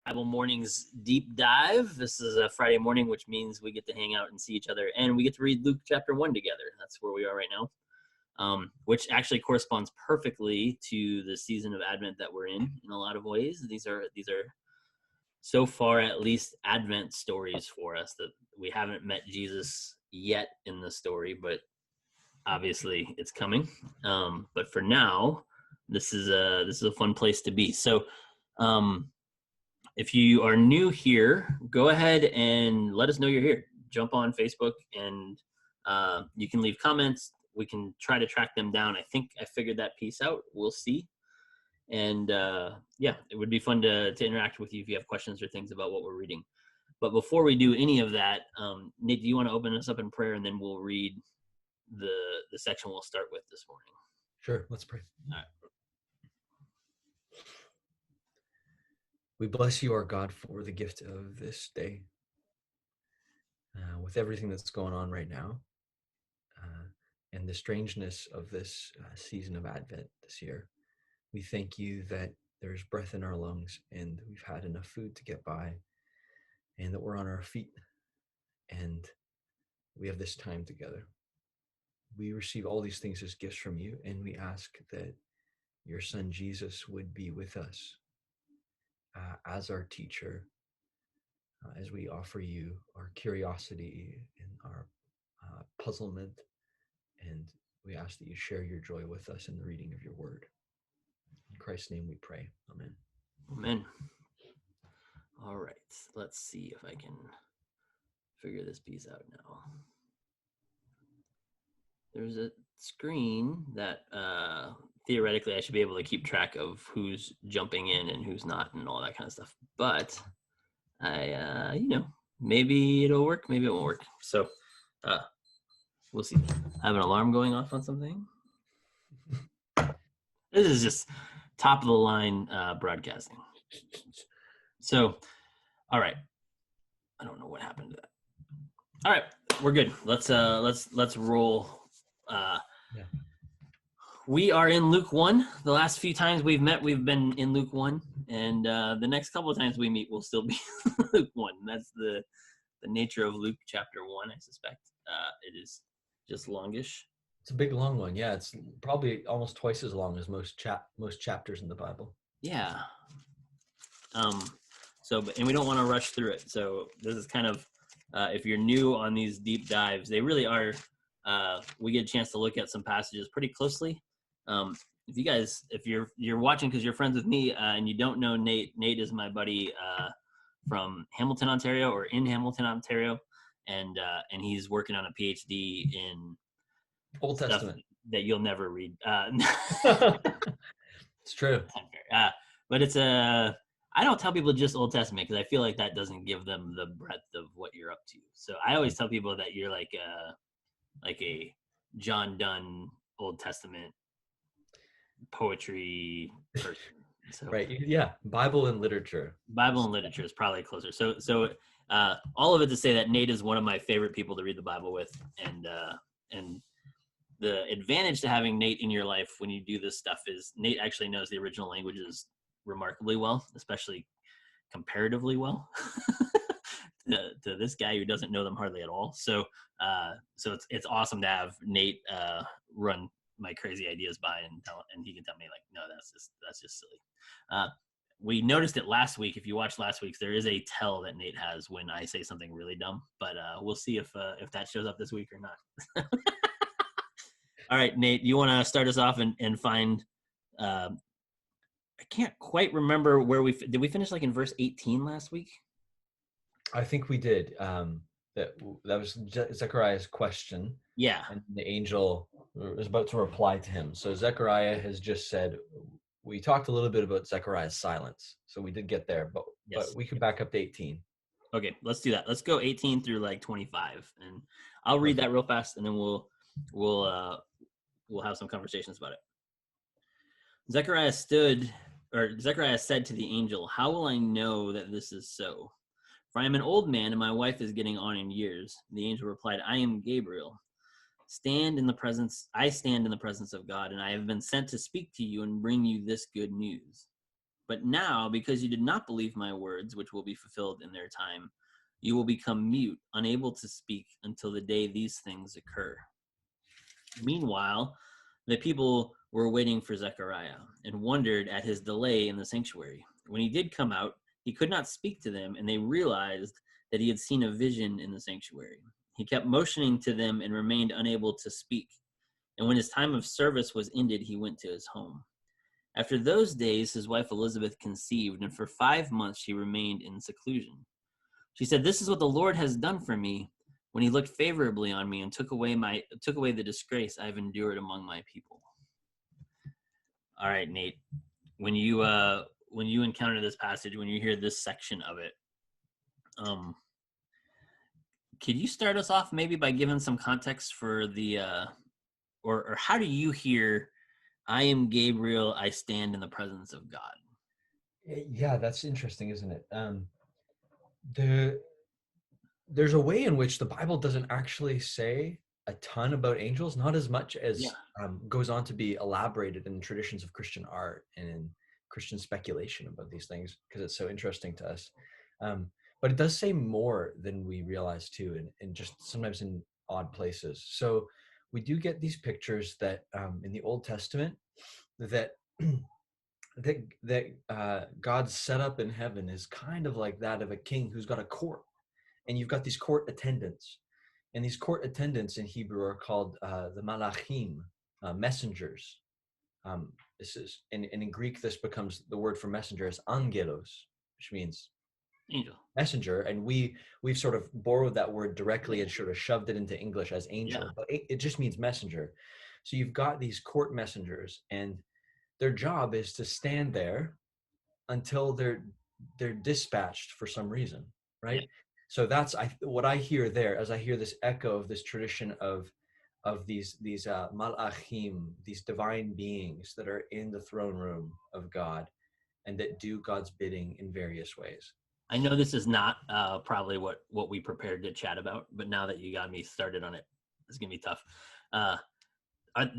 Bible Mornings Deep Dive. This is a Friday morning, which means we get to hang out and see each other, and we get to read Luke chapter 1 together. That's where we are right now, which actually corresponds perfectly to the season of Advent that we're in a lot of ways. These are so far at least Advent stories for us that we haven't met Jesus yet in the story, but obviously it's coming. But for now, this is a fun place to be. So if you are new here, go ahead and let us know you're here. Jump on Facebook and you can leave comments. We can try to track them down. I think I figured that piece out. We'll see. And yeah, it would be fun to interact with you if you have questions or things about what we're reading. But before we do any of that, Nate, do you want to open us up in prayer, and then we'll read the section we'll start with this morning? Sure, let's pray. All right. We bless you, our God, for the gift of this day. With everything that's going on right now, and the strangeness of this season of Advent this year, we thank you that there's breath in our lungs and we've had enough food to get by, and that we're on our feet and we have this time together. We receive all these things as gifts from you, and we ask that your son Jesus would be with us as our teacher, as we offer you our curiosity and our puzzlement, and we ask that you share your joy with us in the reading of your word. In Christ's name we pray. Amen. Amen. All right, let's see if I can figure this piece out now. There's a screen that theoretically I should be able to keep track of who's jumping in and who's not and all that kind of stuff. But I, maybe it'll work, maybe it won't work. So we'll see. I have an alarm going off on something. This is just top of the line broadcasting. So, all right. I don't know what happened to that. All right, we're good. Let's roll. Yeah. We are in Luke 1. The last few times we've met, we've been in Luke 1, and the next couple of times we meet, we'll still be Luke 1. That's the nature of Luke chapter 1. I suspect it is just longish. It's a big long one. Yeah, it's probably almost twice as long as most chapters in the Bible. Yeah. And we don't want to rush through it. So this is kind of, if you're new on these deep dives, they really are. We get a chance to look at some passages pretty closely. If you're watching because you're friends with me and you don't know Nate is my buddy from Hamilton, Ontario, or in Hamilton, Ontario, and he's working on a PhD in Old Testament that you'll never read. It's true. But it's I don't tell people just Old Testament because I feel like that doesn't give them the breadth of what you're up to. So I always tell people that you're like a John Donne Old Testament poetry person. So, right. Yeah. Bible and literature is probably closer. So all of it to say that Nate is one of my favorite people to read the Bible with, and the advantage to having Nate in your life when you do this stuff is Nate actually knows the original languages remarkably well, especially comparatively well to this guy who doesn't know them hardly at all. So it's awesome to have Nate run my crazy ideas by and he can tell me like, no, that's just silly. We noticed it last week. If you watched last week's, there is a tell that Nate has when I say something really dumb, but we'll see if that shows up this week or not. All right, Nate, you want to start us off and find, I can't quite remember where did we finish like in verse 18 last week? I think we did. That was Zechariah's question. Yeah. And the angel was about to reply to him. So Zechariah has just said, we talked a little bit about Zechariah's silence. So we did get there, but we could back up to 18. Okay, let's do that. Let's go 18 through like 25. And I'll read that real fast and then we'll have some conversations about it. Zechariah said to the angel, "How will I know that this is so? For I am an old man and my wife is getting on in years." The angel replied, "I am Gabriel. I stand in the presence of God, and I have been sent to speak to you and bring you this good news." But now, because you did not believe my words, which will be fulfilled in their time, you will become mute, unable to speak until the day these things occur. Meanwhile, the people were waiting for Zechariah and wondered at his delay in the sanctuary. When he did come out, he could not speak to them, and they realized that he had seen a vision in the sanctuary. He kept motioning to them and remained unable to speak. And when his time of service was ended, he went to his home. After those days, his wife Elizabeth conceived, and for 5 months she remained in seclusion. She said, "This is what the Lord has done for me when he looked favorably on me and took away the disgrace I have endured among my people." All right, Nate. When you encounter this passage, when you hear this section of it, could you start us off maybe by giving some context for the or how do you hear "I am Gabriel, I stand in the presence of God"? Yeah, that's interesting, isn't it? The There's a way in which the Bible doesn't actually say a ton about angels, not as much Yeah, as goes on to be elaborated in traditions of Christian art and in Christian speculation about these things, because it's so interesting to us. But it does say more than we realize too, and just sometimes in odd places. So we do get these pictures that in the Old Testament that God's setup in heaven is kind of like that of a king who's got a court, and you've got these court attendants, and these court attendants in Hebrew are called the malachim, messengers. This is and in Greek this becomes the word for messenger is angelos, which means angel. messenger, and we've sort of borrowed that word directly and sort of shoved it into English as Yeah, angel, but it just means messenger. So you've got these court messengers, and their job is to stand there until they're dispatched for some reason, yeah. right? So that's what I hear there as I hear this echo of this tradition of these malachim, these divine beings that are in the throne room of God and that do God's bidding in various ways. I know this is not probably what we prepared to chat about, but now that you got me started on it, it's gonna be tough. Uh,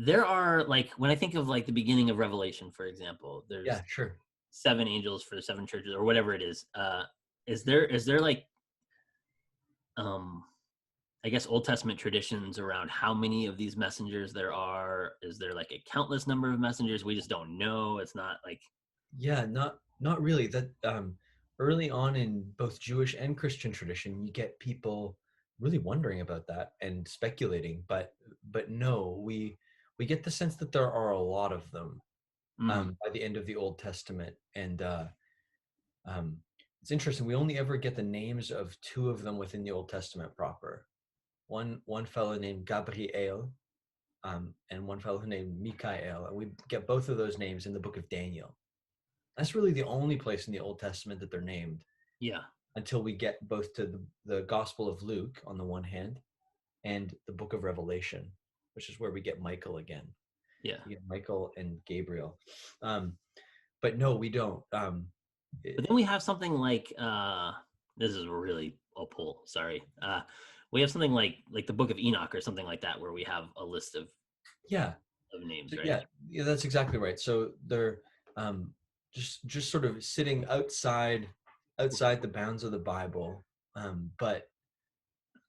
there are like when I think of like the beginning of Revelation, for example, Yeah, there's sure. 7 angels for the 7 churches or whatever it is. Is there like um I guess Old Testament traditions around how many of these messengers there are? Is there like a countless number of messengers? We just don't know. It's not like Yeah, not really. That early on in both Jewish and Christian tradition, you get people really wondering about that and speculating, but no, we get the sense that there are a lot of them mm, by the end of the Old Testament, and um, it's interesting. We only ever get the names of two of them within the Old Testament proper. One fellow named Gabriel, and one fellow named Michael, and we get both of those names in the book of Daniel. That's really the only place in the Old Testament that they're named yeah, until we get both to the Gospel of Luke on the one hand and the book of Revelation, which is where we get Michael again. yeah. We get Michael and Gabriel. But no, we don't. But then we have something like this is really a pull, sorry. We have something like the Book of Enoch or something like that where we have a list Yeah, of names, right? yeah, that's exactly right. So they're um, just sort of sitting outside the bounds of the Bible,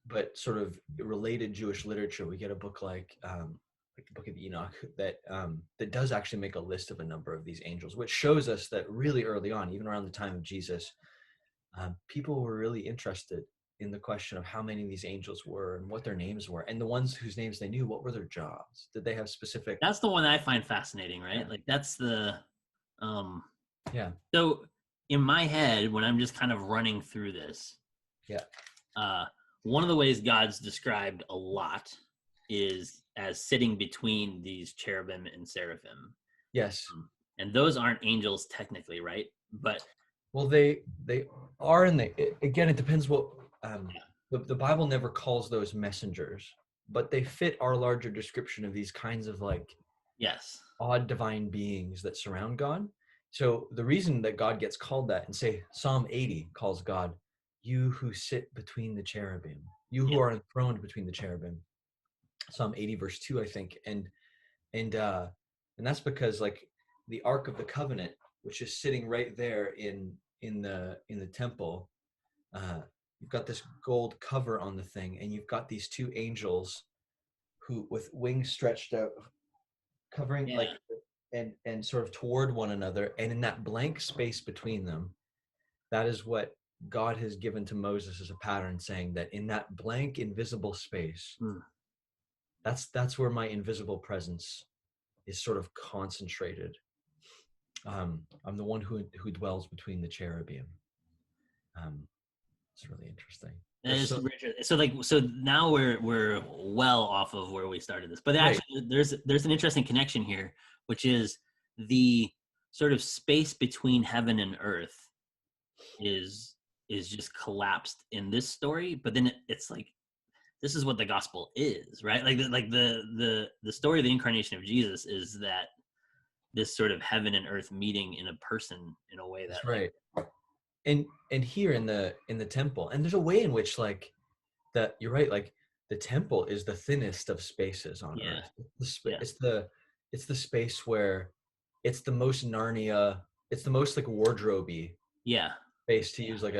but sort of related Jewish literature. We get a book like the Book of Enoch that does actually make a list of a number of these angels, which shows us that really early on, even around the time of Jesus, people were really interested in the question of how many of these angels were and what their names were, and the ones whose names they knew, what were their jobs? Did they have specific? That's the one that I find fascinating, right? Yeah, Like that's the um yeah, so in my head when I'm just kind of running through this, yeah, uh one of the ways God's described a lot is as sitting between these cherubim and seraphim. yes. And those aren't angels technically, right? But Well, they are, and again, it depends what yeah, the Bible never calls those messengers, but they fit our larger description of these kinds of like yes. odd divine beings that surround God. So the reason that God gets called that, and say Psalm 80 calls God, "You who sit between the cherubim, you who Yeah. are enthroned between the cherubim." Psalm 80 verse 2, I think, and and that's because like the Ark of the Covenant which is sitting right there in the temple. You've got this gold cover on the thing, and you've got these two angels who with wings stretched out, covering Yeah. like and sort of toward one another, and in that blank space between them, that is what God has given to Moses as a pattern, saying that in that blank invisible space, Mm. that's where my invisible presence is sort of concentrated. I'm the one who dwells between the cherubim. It's really interesting. That There's is so super interesting. So now we're well off of where we started this, but right. actually there's an interesting connection here, which is the sort of space between heaven and earth is just collapsed in this story. But then it's like this is what the gospel is, right? Like the story of the incarnation of Jesus is that this sort of heaven and earth meeting in a person in a way that That's right. And here in the temple, and there's a way in which like that you're right, like the temple is the thinnest of spaces on yeah, earth. yeah, It's the space where it's the most Narnia, it's the most like wardrobe-y yeah, space, to yeah, use like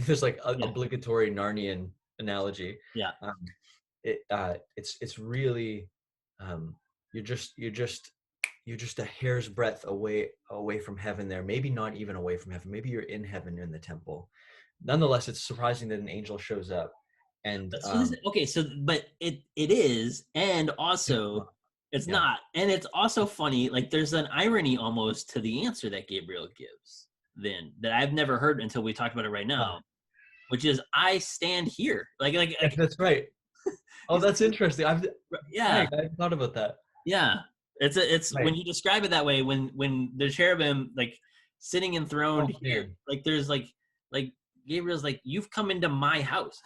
there's like a yeah, obligatory Narnian analogy. yeah, um it's really, um you're just a hair's breadth away from heaven there, maybe not even away from heaven, maybe you're in heaven in the temple. Nonetheless, it's surprising that an angel shows up. And but so this, okay, so but it is, and it's also not. it's Yeah. not, and it's also funny. Like there's an irony almost to the answer that Gabriel gives, then that I've never heard until we talked about it right Ah, now, which is I stand here. yeah, that's right. Oh, he's that's interesting. yeah, Right, I thought about that. yeah. It's Right. when you describe it that way, when the cherubim like sitting enthroned Oh here, man, like there's like Gabriel's like, you've come into my house.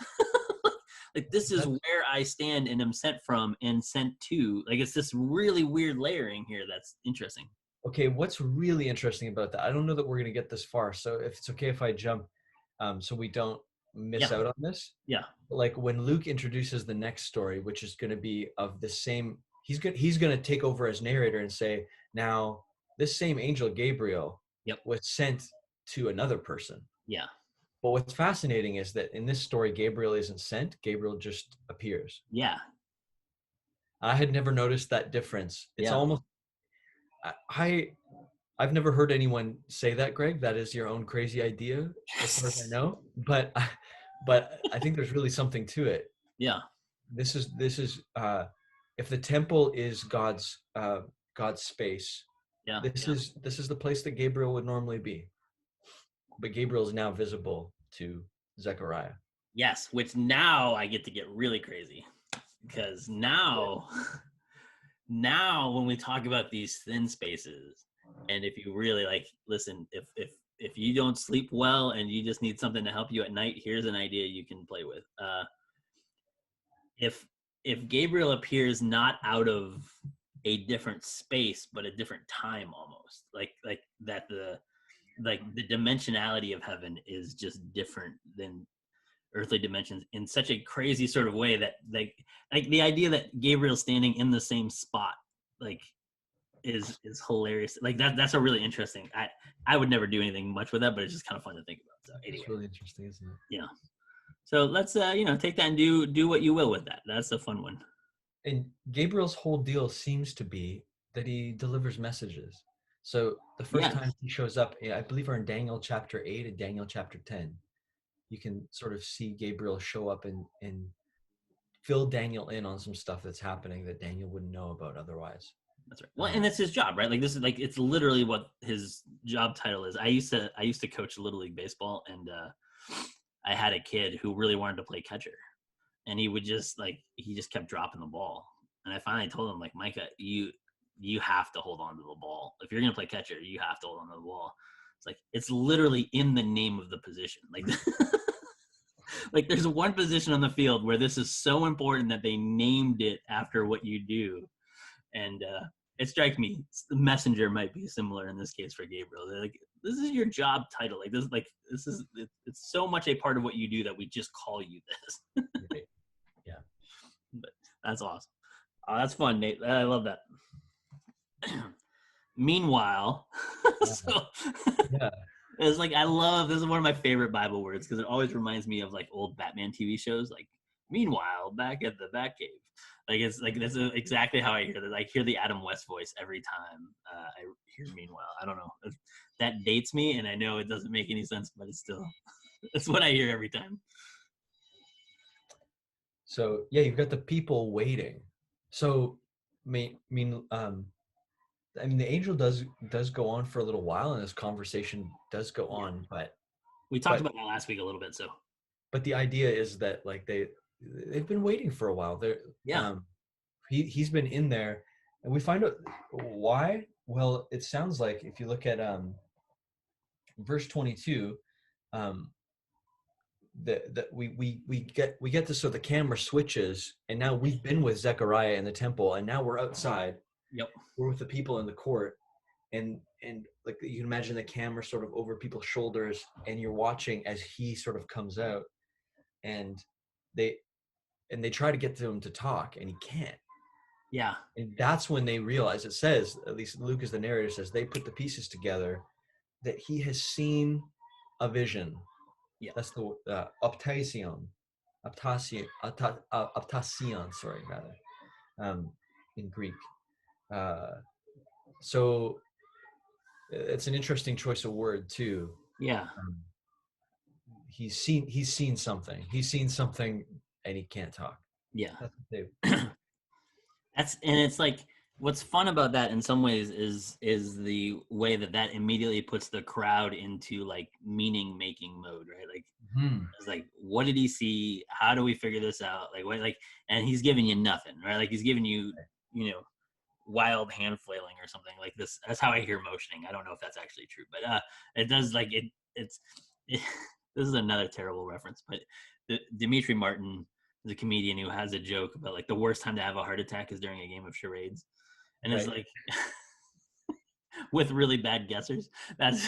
Like this is that's where I stand and am sent from and sent to. Like it's this really weird layering here that's interesting. okay. What's really interesting about that, I don't know that we're going to get this far, so if it's okay if I jump, so we don't miss Yeah, out on this. yeah, Like when Luke introduces the next story, which is going to be of the same, he's going to take over as narrator and say, now this same angel Gabriel yep, was sent to another person. yeah, But what's fascinating is that in this story, Gabriel isn't sent, Gabriel just appears. yeah, I had never noticed that difference. It's yeah. almost, I I've never heard anyone say that, Greg. That is your own crazy idea, as far as I Yes. know. But I think there's really something to it. Yeah, This is if the temple is God's space, yeah. this is the place that Gabriel would normally be. But Gabriel is now visible to Zechariah. Yes, which now I get to get really crazy because Yeah. now when we talk about these thin spaces, and if you really like listen, if you don't sleep well and you just need something to help you at night, here's an idea you can play with. If Gabriel appears not out of a different space but a different time, almost like that, the dimensionality of heaven is just different than earthly dimensions in such a crazy sort of way that like the idea that Gabriel's standing in the same spot like is hilarious. Like that's a really interesting. I would never do anything much with that, but it's just kind of fun to think about. So It's anyway, really interesting, isn't it? yeah. So let's take that and do what you will with that. That's a fun one. And Gabriel's whole deal seems to be that he delivers messages. So the first time Yes, he shows up, I believe, are in Daniel chapter 8 and Daniel chapter 10. You can sort of see Gabriel show up and fill Daniel in on some stuff that's happening that Daniel wouldn't know about otherwise. that's right. Well, and that's his job, right? Like this is like it's literally what his job title is. I used to coach Little League baseball, and I had a kid who really wanted to play catcher, and he would just he just kept dropping the ball. And I finally told him, like, Micah, you have to hold on to the ball. If you're gonna play catcher, you have to hold on to the ball. It's like it's literally in the name of the position. Like like there's one position on the field where this is so important that they named it after what you do. And it strikes me the messenger might be similar in this case for Gabriel. They're like, this is your job title. This is it's so much a part of what you do that we just call you this. Right. Yeah. But that's awesome. Oh, that's fun, Nate. I love that. Meanwhile, Yeah. So Yeah. it's like I love this is one of my favorite Bible words because it always reminds me of like old Batman TV shows. Like, meanwhile, back at the Batcave, like it's like this is exactly how I hear this. I hear the Adam West voice every time I hear "Meanwhile." I don't know if that dates me, and I know it doesn't make any sense, but it's still it's what I hear every time. So yeah, you've got the people waiting. So I mean, the angel does go on for a little while, and this conversation does go Yeah, on, we talked but about that last week a little bit. So but the idea is that like they've been waiting for a while. They're yeah, um, he's been in there, and we find out why. Well, it sounds like if you look at verse 22, um, that we get this, so the camera switches, and now we've been with Zechariah in the temple, and now we're outside. yep, We're with the people in the court, and like you can imagine the camera sort of over people's shoulders, and you're watching as he sort of comes out, and they they try to get to him to talk, and he can't. yeah, And that's when they realize, it says, at least Luke as the narrator says, they put the pieces together that he has seen a vision. yeah, That's the optation, optation, sorry, rather, in Greek. Uh, so it's an interesting choice of word too. yeah, Um, he's seen something. He's seen something, and he can't talk. yeah. That's what they. That's and it's like what's fun about that in some ways is the way that that immediately puts the crowd into like meaning making mode, right? Like Hmm. it's like, what did he see? How do we figure this out? Like what, like, and he's giving you nothing, right? Like he's giving you, you know, wild hand flailing or something like this. That's how I hear motioning. I don't know if that's actually true, but it does like it this is another terrible reference, but Dimitri Martin is a comedian who has a joke about like the worst time to have a heart attack is during a game of charades, and it's Right. like with really bad guessers. That's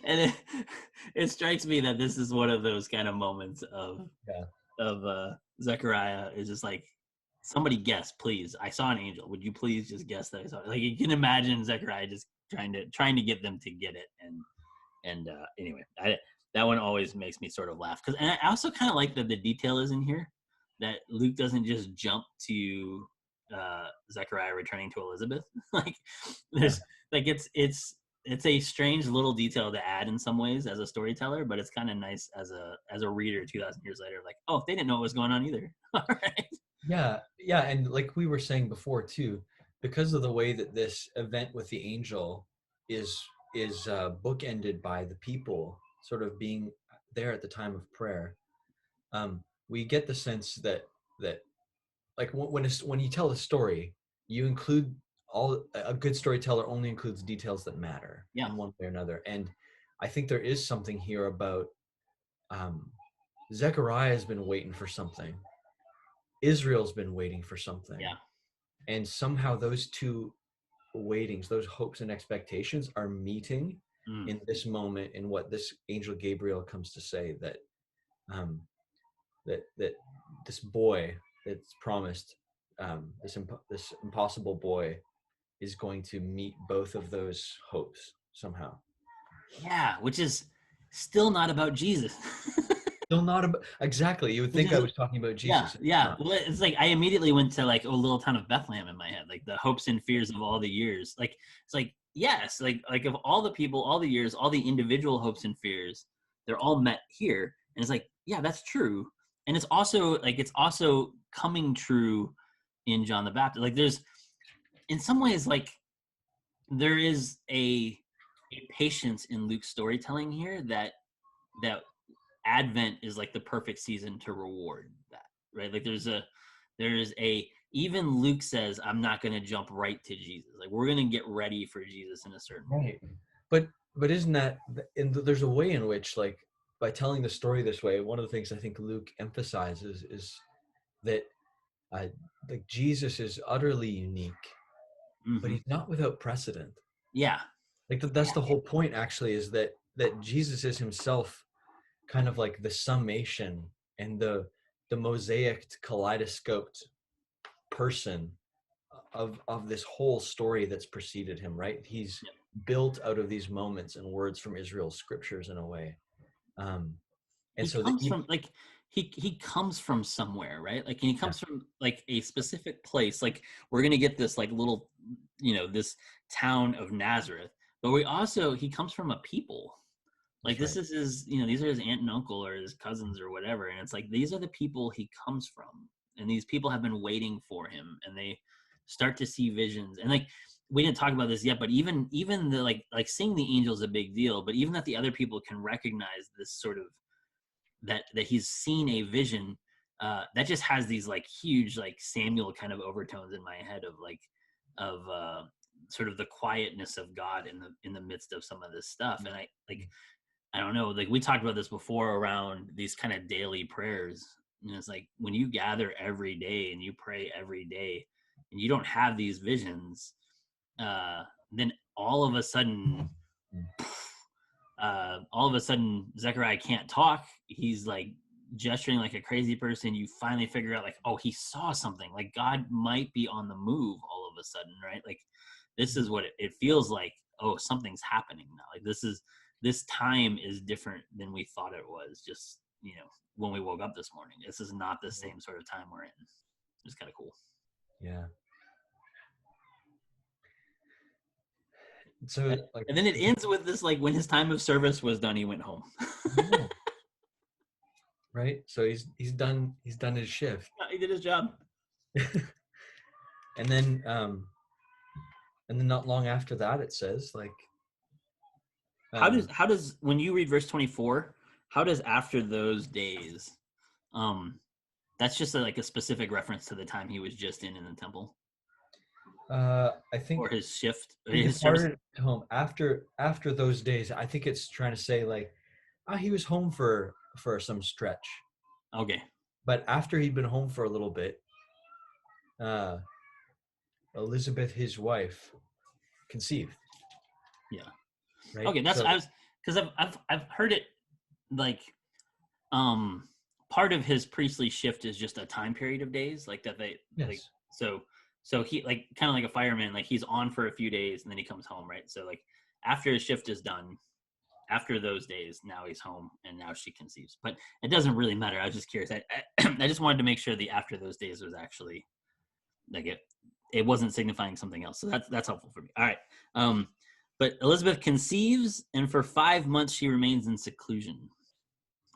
and it strikes me that this is one of those kind of moments Yeah. of Zechariah is just like, somebody guess, please. I saw an angel. Would you please just guess that I saw it? Like you can imagine Zechariah just trying to get them to get it. And anyway, that one always makes me sort of laugh because, and I also kind of like that the detail is in here that Luke doesn't just jump to Zechariah returning to Elizabeth. Like Yeah. there's like it's a strange little detail to add in some ways as a storyteller, but it's kind of nice as a reader 2,000 years later. Like, oh, they didn't know what was going on either. All right. Yeah. Yeah. And like we were saying before too, because of the way that this event with the angel is bookended by the people sort of being there at the time of prayer, we get the sense that like when you tell a story, you include all a good storyteller only includes details that matter Yeah. in one way or another. And I think there is something here about um, Zechariah has been waiting for something. Israel's been waiting for something, Yeah. and somehow those two waitings, those hopes and expectations, are meeting Mm. in this moment. In what this angel Gabriel comes to say, that um, that this boy that's promised, this impossible boy, is going to meet both of those hopes somehow. Yeah. Which is still not about Jesus. Still not about, exactly. You would Which think is I was talking about yeah, Jesus. It's yeah. not. Well, it's like I immediately went to like a little town of Bethlehem in my head, like the hopes and fears of all the years. Like it's like yes, like of all the people, all the years, all the individual hopes and fears, they're all met here. And it's like yeah, that's true. And it's also coming true in John the Baptist. Like there's in some ways like there is a patience in Luke's storytelling here that Advent is like the perfect season to reward that, right? Like there's a even Luke says, I'm not going to jump right to Jesus. Like we're going to get ready for Jesus in a certain way. Right. But isn't that, and there's a way in which, like, by telling the story this way, one of the things I think Luke emphasizes is that uh, like Jesus is utterly unique, but Hmm. he's not without precedent. Yeah, Like that's the whole point, actually, is that Jesus is himself kind of like the summation and the mosaic kaleidoscoped person of this whole story that's preceded him, right? He's built out of these moments and words from Israel's scriptures in a way. And He so comes from like he comes from somewhere, right? Like, and he comes from like a specific place. Like, we're gonna get this like little, this town of Nazareth, but he comes from a people. Like, this is his, these are his aunt and uncle or his cousins or whatever, and it's like these are the people he comes from, and these people have been waiting for him, and they start to see visions. And like, we didn't talk about this yet, but even the like seeing the angel is a big deal, but even that the other people can recognize this sort of that he's seen a vision, that just has these like huge like Samuel kind of overtones in my head of like sort of the quietness of God in the midst of some of this stuff. And I don't know, like we talked about this before around these kind of daily prayers. And it's like when you gather every day and you pray every day and you don't have these visions, then all of a sudden Zechariah can't talk. He's like gesturing like a crazy person. You finally figure out like, oh, he saw something. Like, God might be on the move all of a sudden, right? Like, this is what it feels like. Oh, something's happening now. Like, this time is different than we thought it was just, when we woke up this morning. This is not the same sort of time we're in. It's kind of cool. Yeah. So like, and then it ends with this, like, when his time of service was done, he went home. yeah. Right. So he's done his shift. He did his job. And then not long after that, it says like, how does when you read verse 24, how does after those days, that's just like a specific reference to the time he was just in the temple, I think, or his shift, or he his service. departed home after those days. I think it's trying to say like, he was home for some stretch. Okay. But after he'd been home for a little bit, Elisabeth, his wife, conceived. Yeah. Right. Okay, that's, so, I was, because I've heard it like, part of his priestly shift is just a time period of days, like that they like, so he, like, kind of like a fireman, like he's on for a few days and then he comes home, right? So like after his shift is done, after those days, now he's home and now she conceives. But it doesn't really matter. I was just curious. I just wanted to make sure the after those days was actually like it wasn't signifying something else. So that's helpful for me. All right. But Elisabeth conceives, and for 5 months she remains in seclusion.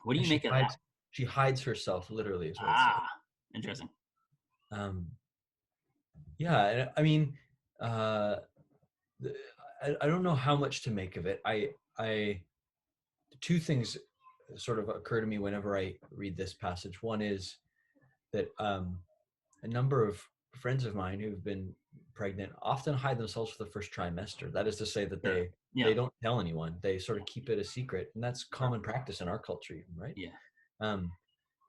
What do you make of that? She hides herself, literally, is what it says. Interesting. Yeah, I mean, I don't know how much to make of it. Two things sort of occur to me whenever I read this passage. One is that a number of friends of mine who've been pregnant often hide themselves for the first trimester. That is to say that they don't tell anyone. They sort of keep it a secret, and that's common practice in our culture, even, right? Yeah.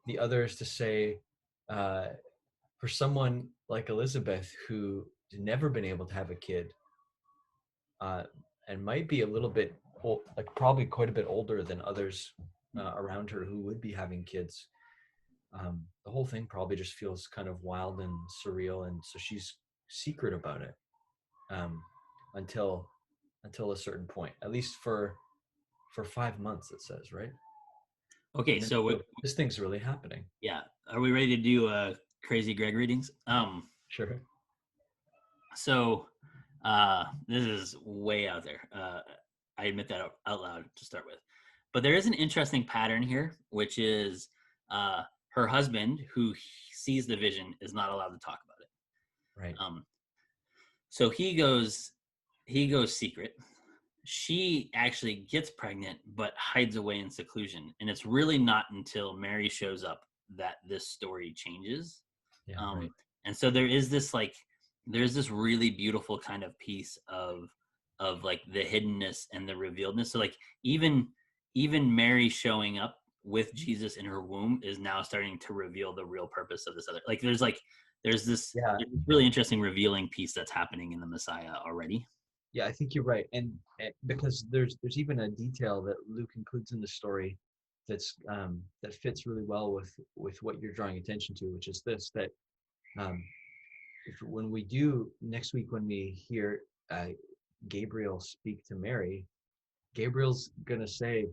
The other is to say, for someone like Elisabeth who's never been able to have a kid, and might be a little bit old, like probably quite a bit older than others around her who would be having kids, the whole thing probably just feels kind of wild and surreal, and so she's secret about it until a certain point, at least for 5 months, it says, right? Okay, so this thing's really happening. Yeah, are we ready to do crazy Greg readings? Sure. So this is way out there. I admit that out loud to start with, but there is an interesting pattern here, which is her husband, who sees the vision, is not allowed to talk about it. Right. So he goes secret. She actually gets pregnant, but hides away in seclusion. And it's really not until Mary shows up that this story changes. Yeah, right. And so there's this really beautiful kind of piece of like the hiddenness and the revealedness. So like even Mary showing up with Jesus in her womb is now starting to reveal the real purpose of this other. Like there's this really interesting revealing piece that's happening in the Messiah already. Yeah, I think you're right, and because there's even a detail that Luke includes in the story that's that fits really well with what you're drawing attention to, which is this: that when we do next week, when we hear Gabriel speak to Mary, Gabriel's gonna say,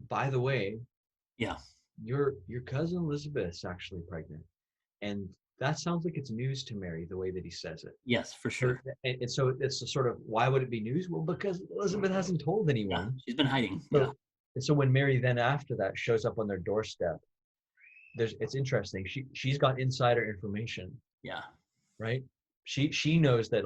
by the way, Yeah. your cousin Elizabeth's actually pregnant. And that sounds like it's news to Mary, the way that he says it. Yes, for So, sure. and so it's a sort of, why would it be news? Well, because Elizabeth hasn't told Yeah. anyone. She's been hiding. Yeah. So, and so when Mary then after that shows up on their doorstep, it's interesting. She's got insider information, Yeah. right? She knows that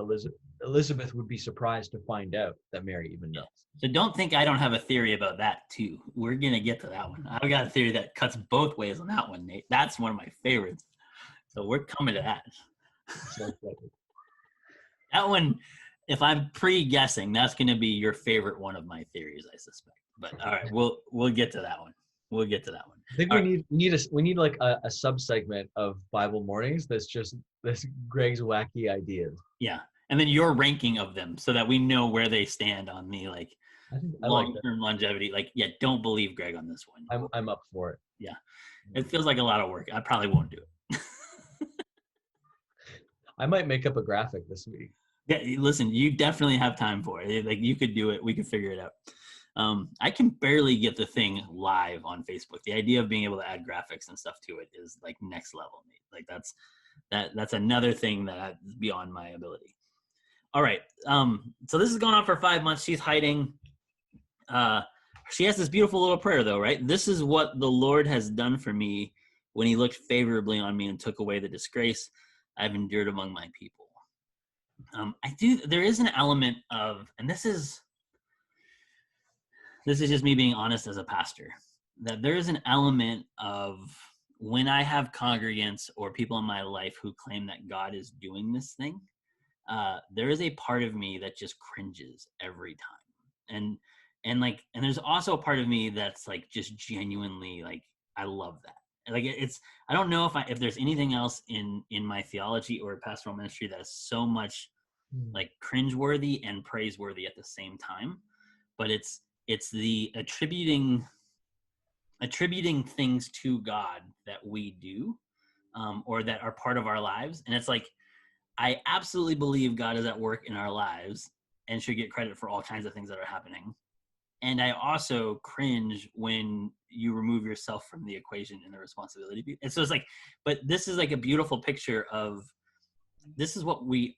Elizabeth would be surprised to find out that Mary even Yeah. knows. So don't think I don't have a theory about that too. We're gonna get to that one. I've got a theory that cuts both ways on that one, Nate. That's one of my favorites. So we're coming to that. So, That one, if I'm pre-guessing, that's gonna be your favorite one of my theories, I suspect. But all right, we'll get to that one. We'll get to that one. I think All we need like a sub segment of Bible mornings that's just this Greg's wacky ideas. Yeah. And then your ranking of them so that we know where they stand on the like I think I like that. long-term longevity. Like, yeah, don't believe Greg on this one. I'm up for it. Yeah. It feels like a lot of work. I probably won't do it. I might make up a graphic this week. Yeah, listen, you definitely have time for it. Like you could do it. We could figure it out. I can barely get the thing live on Facebook. The idea of being able to add graphics and stuff to it is like next level, Nate. Like that's another thing that's beyond my ability. All right. So this has gone on for 5 months. She's hiding. She has this beautiful little prayer though, right? This is what the Lord has done for me when he looked favorably on me and took away the disgrace I've endured among my people. There is an element of, and this is just me being honest as a pastor, that there is an element of when I have congregants or people in my life who claim that God is doing this thing, there is a part of me that just cringes every time. And there's also a part of me that's like just genuinely like, I love that. Like I don't know if there's anything else in my theology or pastoral ministry that is so much like cringeworthy and praiseworthy at the same time, but it's the attributing things to God that we do, or that are part of our lives. And it's like, I absolutely believe God is at work in our lives and should get credit for all kinds of things that are happening. And I also cringe when you remove yourself from the equation and the responsibility. And so it's like, but this is like a beautiful picture of, this is what we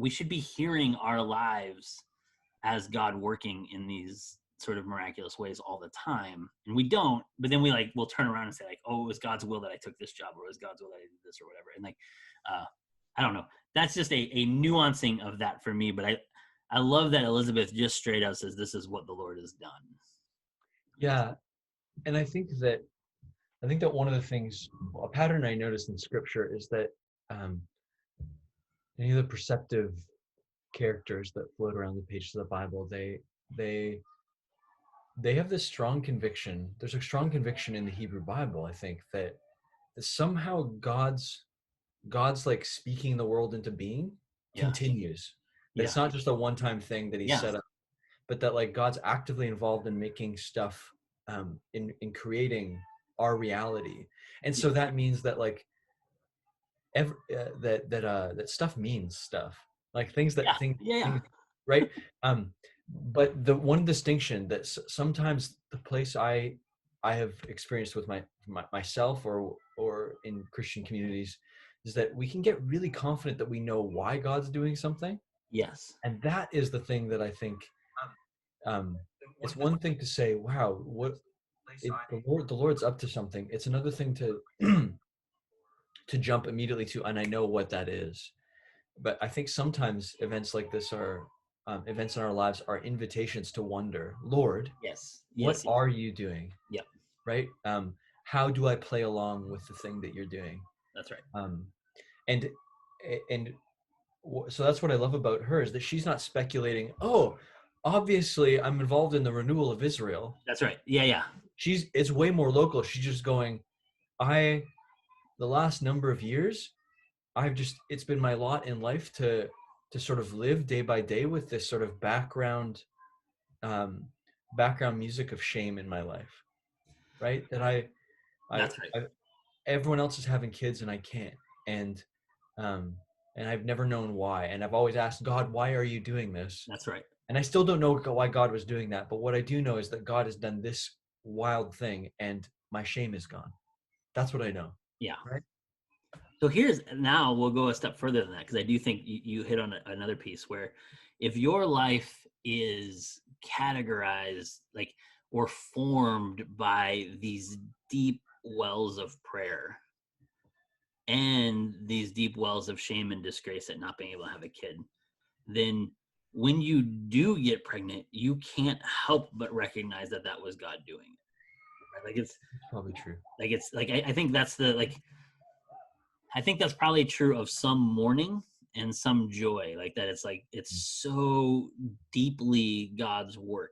should be hearing our lives as God working in these sort of miraculous ways all the time. And we don't, but then we'll turn around and say like, oh, it was God's will that I took this job, or it was God's will that I did this or whatever. And like, I don't know. That's just a nuancing of that for me. But I love that Elisabeth just straight out says, this is what the Lord has done. Yeah. And I think that one of the things, a pattern I noticed in scripture is that any of the perceptive characters that float around the pages of the Bible, they have this strong conviction. There's a strong conviction in the Hebrew Bible, I think, that somehow God's like speaking the world into being continues. That it's not just a one-time thing that he set up, but that like God's actively involved in making stuff, in creating our reality. And so that means that like that stuff means stuff, like things that things, right? But the one distinction that sometimes the place I have experienced with myself or in Christian communities is that we can get really confident that we know why God's doing something. Yes. And that is the thing that I think, it's one thing to say, wow, the Lord's up to something. It's another thing to to jump immediately to, and I know what that is. But I think sometimes events like this are events in our lives are invitations to wonder, Lord, what are you doing? Yep. Right? How do I play along with the thing that you're doing? That's right. And so that's what I love about her, is that she's not speculating, oh, obviously I'm involved in the renewal of Israel. That's right. Yeah. It's way more local. She's just going, the last number of years, it's been my lot in life to sort of live day by day with this sort of background music of shame in my life, right? That That's right. everyone else is having kids and I can't, and And I've never known why. And I've always asked God, why are you doing this? That's right. And I still don't know why God was doing that. But what I do know is that God has done this wild thing, and my shame is gone. That's what I know. Yeah. Right. So now we'll go a step further than that, because I do think you hit on another piece where if your life is categorized like or formed by these deep wells of prayer and these deep wells of shame and disgrace at not being able to have a kid, then when you do get pregnant, you can't help but recognize that that was God doing it. Right? Like it's probably true. Like it's like I think that's the like I think that's probably true of some mourning and some joy, like that. It's like it's so deeply God's work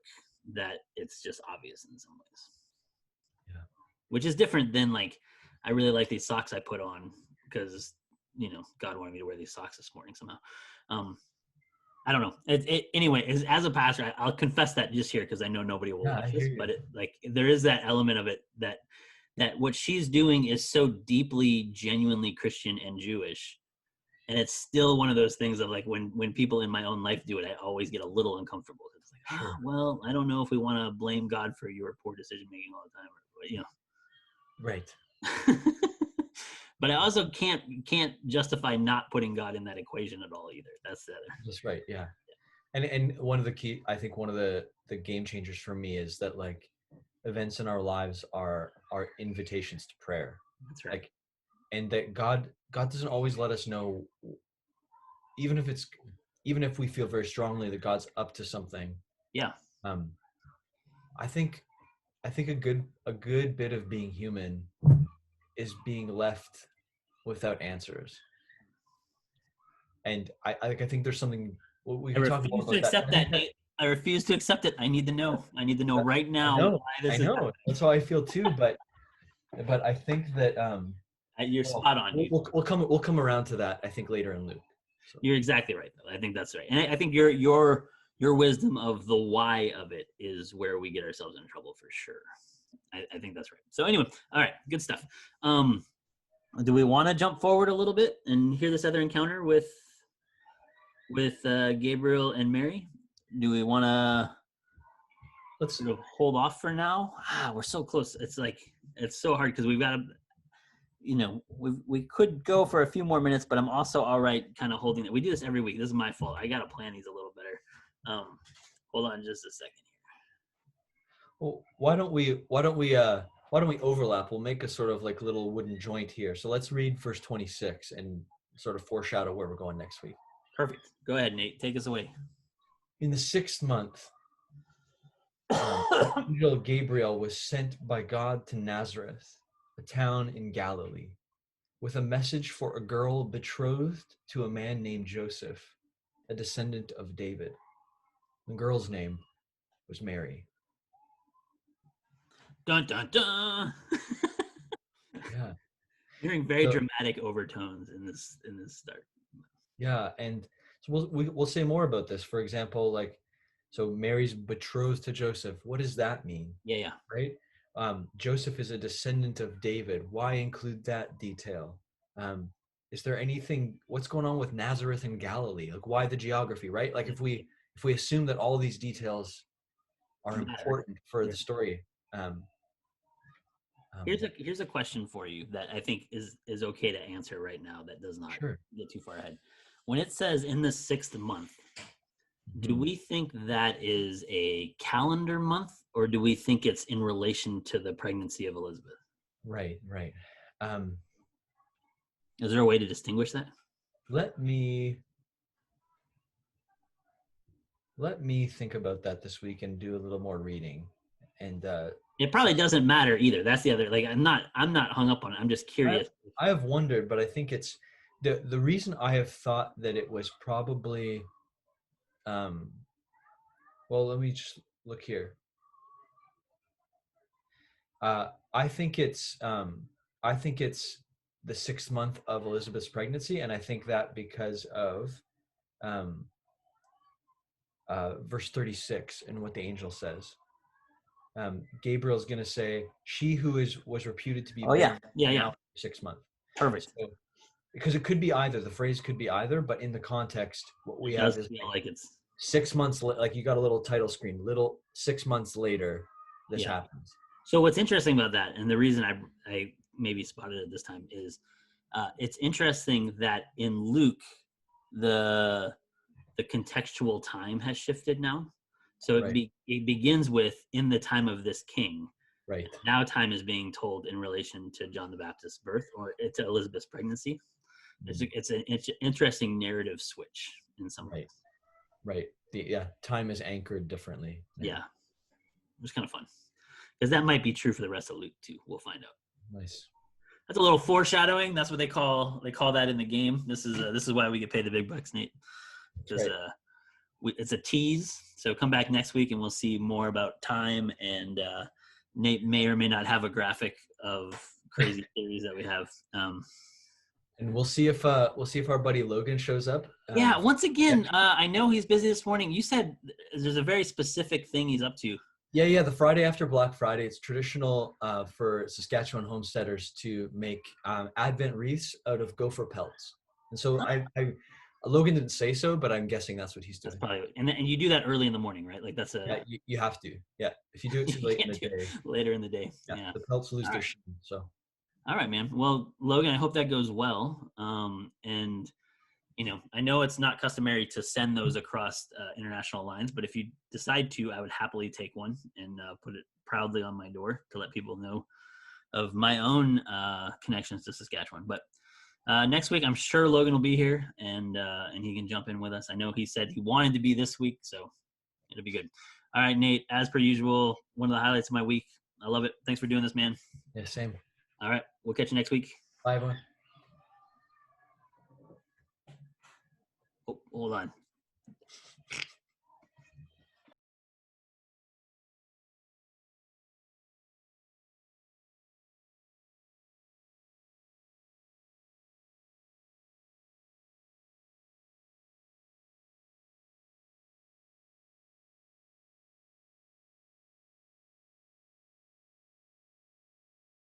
that it's just obvious in some ways. Yeah. Which is different than like I really like these socks I put on because God wanted me to wear these socks this morning somehow. I don't know. Anyway, as a pastor, I'll confess that just here because I know nobody will watch this, but there is that element of it that what she's doing is so deeply, genuinely Christian and Jewish. And it's still one of those things of like when people in my own life do it, I always get a little uncomfortable. It's like, Sure. Well, I don't know if we want to blame God for your poor decision making all the time, Right. But I also can't justify not putting God in that equation at all either. That's the other. That's right. Yeah. And one of the key, I think one of the game changers for me is that like events in our lives are invitations to prayer. That's right. Like, and that God doesn't always let us know, even if we feel very strongly that God's up to something. Yeah. I think a good bit of being human is being left without answers. And I think there's something we can talk more about that. I refuse to accept it. I need to know. I need to know right now why this is happening. That's how I feel too. But I think that you're spot on. We'll come around to that. I think later in Luke. So. You're exactly right, though. I think that's right, and I think your wisdom of the why of it is where we get ourselves in trouble for sure. I think that's right. So anyway, all right, good stuff. Do we want to jump forward a little bit and hear this other encounter with Gabriel and Mary? Do we want to let's sort of hold off for now? We're so close. It's like it's so hard because we've got to, we could go for a few more minutes, but I'm also all right kind of holding it. We do this every week. This is my fault. I got to plan these a little better. Hold on just a second here. Well, why don't we overlap? We'll make a sort of like little wooden joint here. So let's read verse 26 and sort of foreshadow where we're going next week. Perfect. Go ahead, Nate. Take us away. In the 6th month, angel Gabriel was sent by God to Nazareth, a town in Galilee, with a message for a girl betrothed to a man named Joseph, a descendant of David. The girl's name was Mary. Dun dun dun. Yeah. Hearing very dramatic overtones in this start. Yeah, and so we'll say more about this. For example, like, so Mary's betrothed to Joseph. What does that mean? Yeah. Right. Joseph is a descendant of David. Why include that detail? Is there anything? What's going on with Nazareth and Galilee? Like, why the geography? Right. Like, if we assume that all these details are important for the story. Here's a question for you that I think is okay to answer right now. That does not get too far ahead. When it says in the 6th month, do we think that is a calendar month, or do we think it's in relation to the pregnancy of Elizabeth? Right. Is there a way to distinguish that? Let me think about that this week and do a little more reading. And it probably doesn't matter either. That's the other. Like, I'm not hung up on it. I'm just curious. I have wondered, but I think it's the reason I have thought that it was probably. Well, let me just look here. I think it's the 6th month of Elizabeth's pregnancy, and I think that because of verse 36 and what the angel says. Gabriel's going to say, "She who was reputed to be barren now 6 months." Perfect. because it could be either. The phrase could be either, but in the context, what we It have does is feel like like it's 6 months. Like you got a little title screen. 6 months later, this yeah. happens. So what's interesting about that, and the reason I maybe spotted it this time is it's interesting that in Luke the contextual time has shifted now. So Right. it begins with in the time of this king. Right. Now time is being told in relation to John the Baptist's birth or to Elizabeth's pregnancy. It's an interesting narrative switch in some Right. ways. Right. Time is anchored differently now. Yeah, it was kind of fun because that might be true for the rest of Luke too. We'll find out. Nice. That's a little foreshadowing. That's what they call that in the game. This is why we get paid the big bucks, Nate. Because it's a tease. So come back next week and we'll see more about time. And Nate may or may not have a graphic of crazy theories that we have. And we'll see if our buddy Logan shows up. Yeah. Once again, I know he's busy this morning. You said there's a very specific thing he's up to. Yeah. The Friday after Black Friday, it's traditional for Saskatchewan homesteaders to make Advent wreaths out of gopher pelts. And so Logan didn't say so, but I'm guessing that's what he's doing. That's probably, and you do that early in the morning, right? Like that's you have to. Yeah, if you do it too late in the day, later in the day. Yeah. The pelts lose their sheen. So. All right, man. Well, Logan, I hope that goes well. And I know it's not customary to send those across international lines, but if you decide to, I would happily take one and put it proudly on my door to let people know of my own connections to Saskatchewan. But next week, I'm sure Logan will be here and he can jump in with us. I know he said he wanted to be this week, so it'll be good. All right, Nate, as per usual, one of the highlights of my week. I love it. Thanks for doing this, man. Yeah, same. All right, we'll catch you next week. Bye, everyone. Oh, hold on.